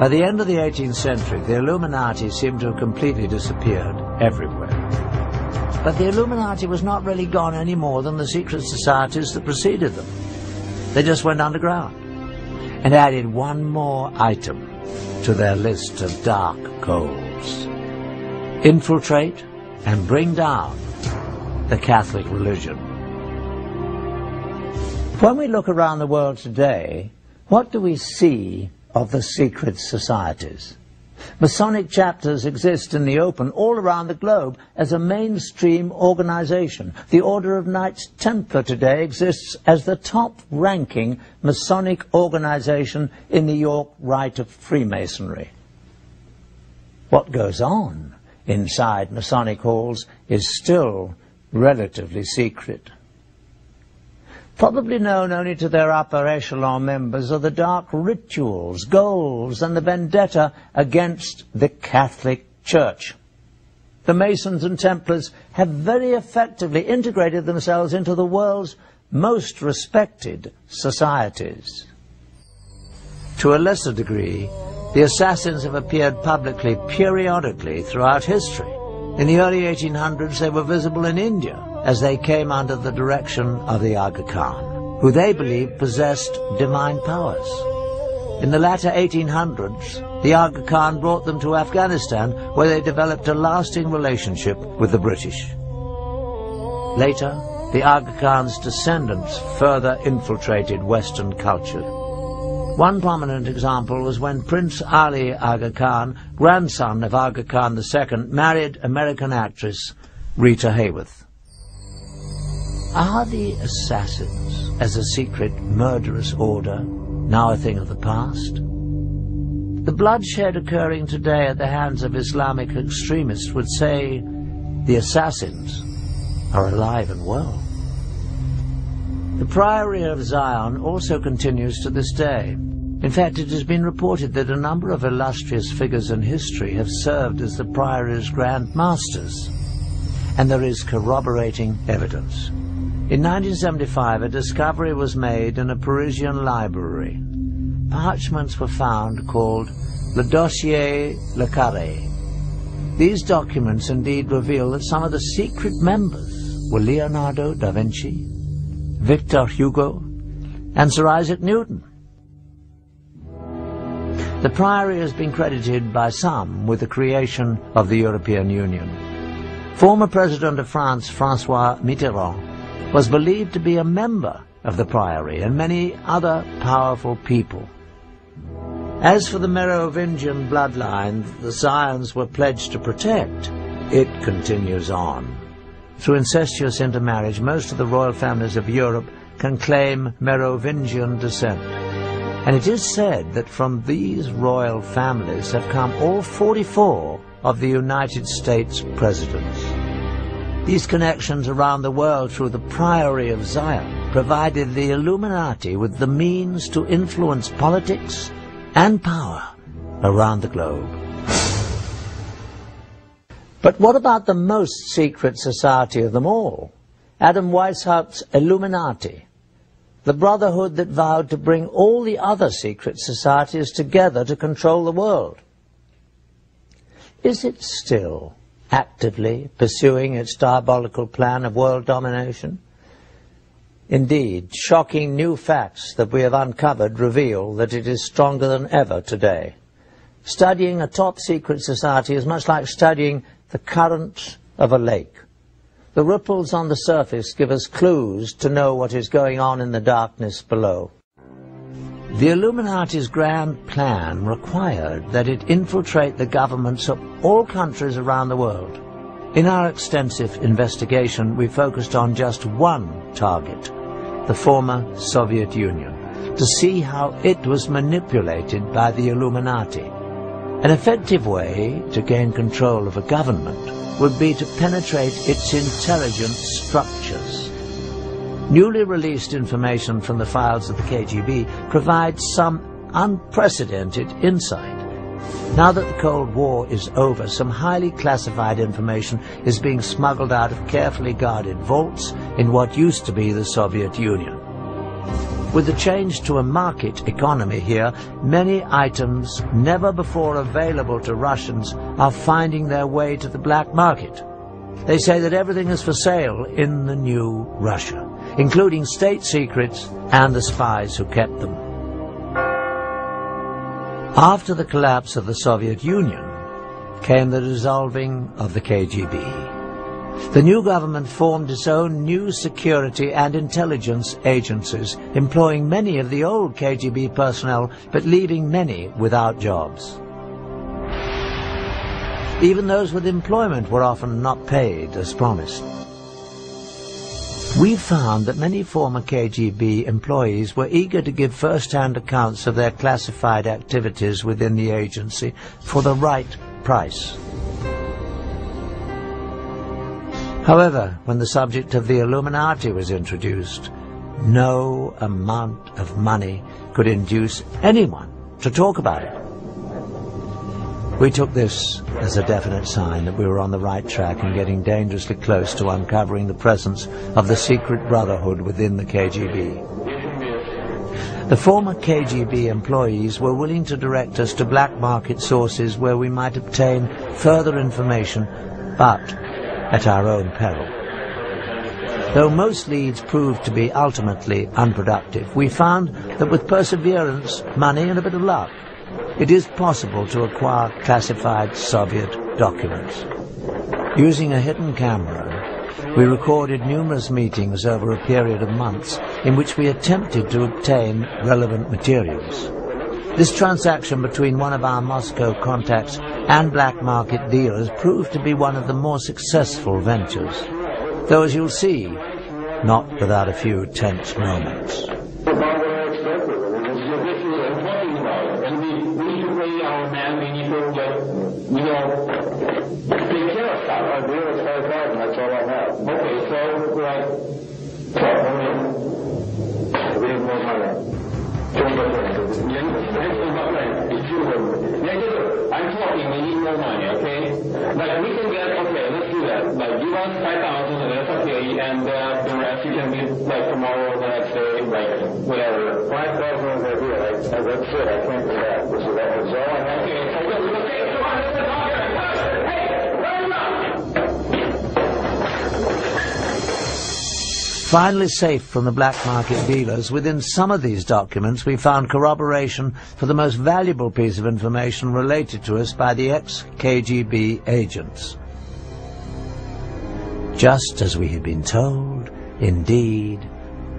By the end of the 18th century, the Illuminati seemed to have completely disappeared everywhere. But the Illuminati was not really gone any more than the secret societies that preceded them. They just went underground and added one more item to their list of dark goals: infiltrate and bring down the Catholic religion. When we look around the world today, what do we see of the secret societies? Masonic chapters exist in the open all around the globe as a mainstream organization. The Order of Knights Templar today exists as the top-ranking Masonic organization in the York Rite of Freemasonry. What goes on inside Masonic halls is still relatively secret. Probably known only to their upper echelon members are the dark rituals, goals, and the vendetta against the Catholic Church. The Masons and Templars have very effectively integrated themselves into the world's most respected societies. To a lesser degree, the assassins have appeared publicly periodically throughout history. In the early 1800s, they were visible in India as they came under the direction of the Aga Khan, who they believed possessed divine powers. In the latter 1800s, the Aga Khan brought them to Afghanistan, where they developed a lasting relationship with the British. Later, the Aga Khan's descendants further infiltrated Western culture. One prominent example was when Prince Ali Aga Khan, grandson of Aga Khan II, married American actress Rita Hayworth. Are the assassins, as a secret murderous order, now a thing of the past? The bloodshed occurring today at the hands of Islamic extremists would say the assassins are alive and well. The Priory of Zion also continues to this day. In fact, it has been reported that a number of illustrious figures in history have served as the Priory's Grand Masters, and there is corroborating evidence. In 1975, a discovery was made in a Parisian library. Parchments were found called Le Dossier Le Carré. These documents indeed reveal that some of the secret members were Leonardo da Vinci, Victor Hugo, and Sir Isaac Newton. The Priory has been credited by some with the creation of the European Union. Former President of France, François Mitterrand, was believed to be a member of the Priory, and many other powerful people. As for the Merovingian bloodline the Zions were pledged to protect, it continues on. Through incestuous intermarriage, most of the royal families of Europe can claim Merovingian descent. And it is said that from these royal families have come all 44 of the United States presidents. These connections around the world through the Priory of Zion provided the Illuminati with the means to influence politics and power around the globe. But what about the most secret society of them all? Adam Weishaupt's Illuminati, the brotherhood that vowed to bring all the other secret societies together to control the world. Is it still actively pursuing its diabolical plan of world domination? Indeed, shocking new facts that we have uncovered reveal that it is stronger than ever today. Studying a top-secret society is much like studying the currents of a lake. The ripples on the surface give us clues to know what is going on in the darkness below. The Illuminati's grand plan required that it infiltrate the governments of all countries around the world. In our extensive investigation, we focused on just one target, the former Soviet Union, to see how it was manipulated by the Illuminati. An effective way to gain control of a government would be to penetrate its intelligence structures. Newly released information from the files of the KGB provides some unprecedented insight. Now that the Cold War is over, some highly classified information is being smuggled out of carefully guarded vaults in what used to be the Soviet Union. With the change to a market economy here, many items never before available to Russians are finding their way to the black market. They say that everything is for sale in the new Russia, including state secrets and the spies who kept them. After the collapse of the Soviet Union came the dissolving of the KGB. The new government formed its own new security and intelligence agencies, employing many of the old KGB personnel, but leaving many without jobs. Even those with employment were often not paid as promised. We found that many former KGB employees were eager to give first-hand accounts of their classified activities within the agency for the right price. However, when the subject of the Illuminati was introduced, no amount of money could induce anyone to talk about it. We took this as a definite sign that we were on the right track and getting dangerously close to uncovering the presence of the secret brotherhood within the KGB. The former KGB employees were willing to direct us to black market sources where we might obtain further information, but at our own peril. Though most leads proved to be ultimately unproductive, we found that with perseverance, money and a bit of luck, it is possible to acquire classified Soviet documents. Using a hidden camera, we recorded numerous meetings over a period of months in which we attempted to obtain relevant materials. This transaction between one of our Moscow contacts and black market dealers proved to be one of the more successful ventures, though as you'll see, not without a few tense moments. I'm talking, we need more money, okay? But we can get, okay, let's do that. Like, give us 5,000 and that's okay, and the rest you can give, like, tomorrow, the next day, like, whatever. 5,000 is the idea, like, that's it, I can't do that. This is that was all I have. Okay, so we'll take 200 and hey, run up! Finally safe from the black market dealers, within some of these documents we found corroboration for the most valuable piece of information related to us by the ex-KGB agents. Just as we had been told, indeed,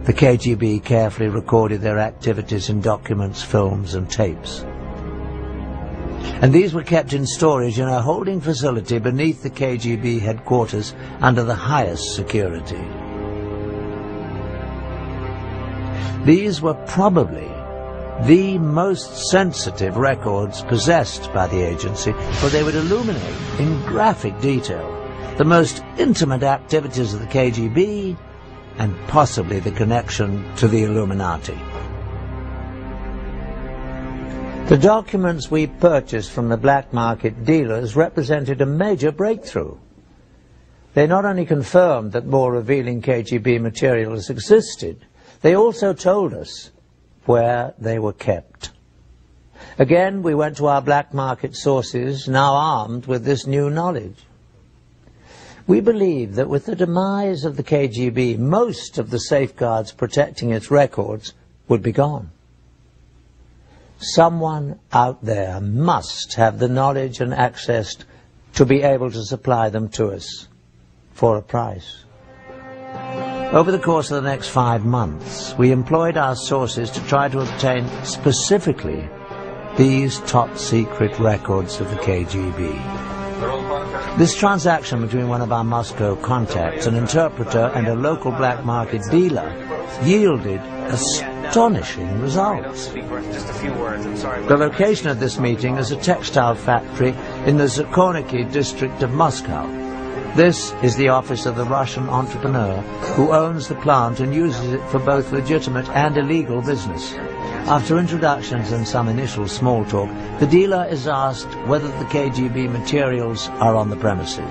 the KGB carefully recorded their activities in documents, films and tapes. And these were kept in storage in a holding facility beneath the KGB headquarters under the highest security. These were probably the most sensitive records possessed by the agency, for they would illuminate in graphic detail the most intimate activities of the KGB and possibly the connection to the Illuminati. The documents we purchased from the black market dealers represented a major breakthrough. They not only confirmed that more revealing KGB materials existed, they also told us where they were kept. Again, we went to our black market sources, now armed with this new knowledge. We believe that with the demise of the KGB, most of the safeguards protecting its records would be gone. Someone out there must have the knowledge and access to be able to supply them to us for a price. Over the course of the next 5 months, we employed our sources to try to obtain specifically these top-secret records of the KGB. This transaction between one of our Moscow contacts, an interpreter, and a local black market dealer yielded astonishing results. The location of this meeting is a textile factory in the Zakorniki district of Moscow. This is the office of the Russian entrepreneur who owns the plant and uses it for both legitimate and illegal business. After introductions and some initial small talk, the dealer is asked whether the KGB materials are on the premises.